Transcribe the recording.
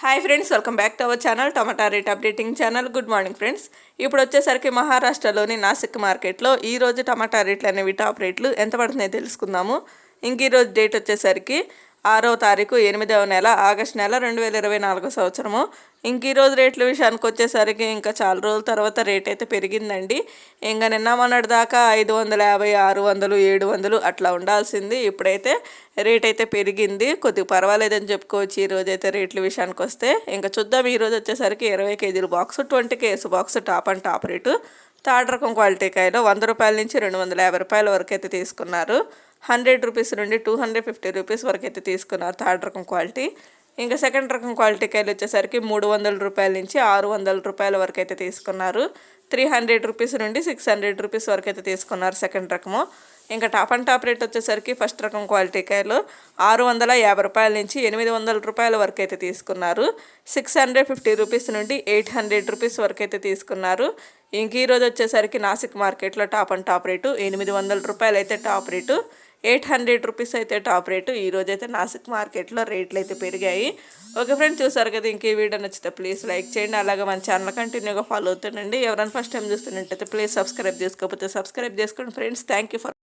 Hi friends, welcome back to our channel tomato rate updating channel. Good morning friends. ఇప్పుడు వచ్చేసరికి మహారాష్ట్రలోని నాసిక్ మార్కెట్లో ఈరోజు టమాటా రేట్లు అనేవి టాప్ రేట్లు ఎంత పడుతున్నాయో తెలుసుకుందాము. ఇంక ఈరోజు డేట్ వచ్చేసరికి 6వ తారీఖు 8వ నెల ఆగస్టు నెల 2024 సంవత్సరము. ఇంక ఈరోజు రేట్ల విషయానికి వచ్చేసరికి ఇంకా చాలా రోజుల తర్వాత రేట్ అయితే పెరిగిందండి. ఇంకా నిన్న మొన్నటి దాకా 550, 600, 700 అట్లా ఉండాల్సింది. ఇప్పుడైతే రేట్ అయితే పెరిగింది, కొద్దిగా పర్వాలేదని చెప్పుకోవచ్చు. ఈరోజు అయితే రేట్ల విషయానికి వస్తే ఇంకా చూద్దాం. ఈరోజు వచ్చేసరికి 20 కేజీల box, 20 KG box top and top rate. Third రకం క్వాలిటీ కాయలో 100 రూపాయల నుంచి 250 రూపాయల వరకు అయితే తీసుకున్నారు. 100 రూపీస్ నుండి 250 రూపీస్ వరకు అయితే తీసుకున్నారు థర్డ్ రకం క్వాలిటీ. ఇంకా సెకండ్ రకం క్వాలిటీ కాయలు వచ్చేసరికి 300 రూపాయల నుంచి 600 రూపాయల వరకు అయితే తీసుకున్నారు. 300 రూపీస్ నుండి 600 రూపీస్ వరకు అయితే తీసుకున్నారు సెకండ్ రకము. ఇంకా టాప్ అండ్ టాప్ రేట్ వచ్చేసరికి ఫస్ట్ రకం క్వాలిటీ కాయలు 650 రూపాయల నుంచి 800 రూపాయల వరకు అయితే తీసుకున్నారు. 650 రూపీస్ నుండి 800 రూపీస్ వరకు అయితే తీసుకున్నారు. ఇంక ఈరోజు వచ్చేసరికి నాసిక్ మార్కెట్లో టాప్ అండ్ టాప్ రేటు 800 రూపాయలు అయితే టాప్ రేటు, 800 రూపీస్ అయితే టాప్ రేటు. ఈరోజు అయితే నాసిక్ మార్కెట్లో రేట్లు అయితే పెరిగాయి. ఓకే ఫ్రెండ్స్, చూసారు కదా. ఇంక ఈ వీడియో నచ్చితే ప్లీజ్ లైక్ చేయండి. అలాగే మన ఛానల్ కంటిన్యూగా ఫాలో అవుతుండండి. ఎవరైనా ఫస్ట్ టైం చూస్తున్నట్టయితే ప్లీజ్ సబ్స్క్రైబ్ చేసుకోకపోతే సబ్స్క్రైబ్ చేసుకోండి ఫ్రెండ్స్. Thank you for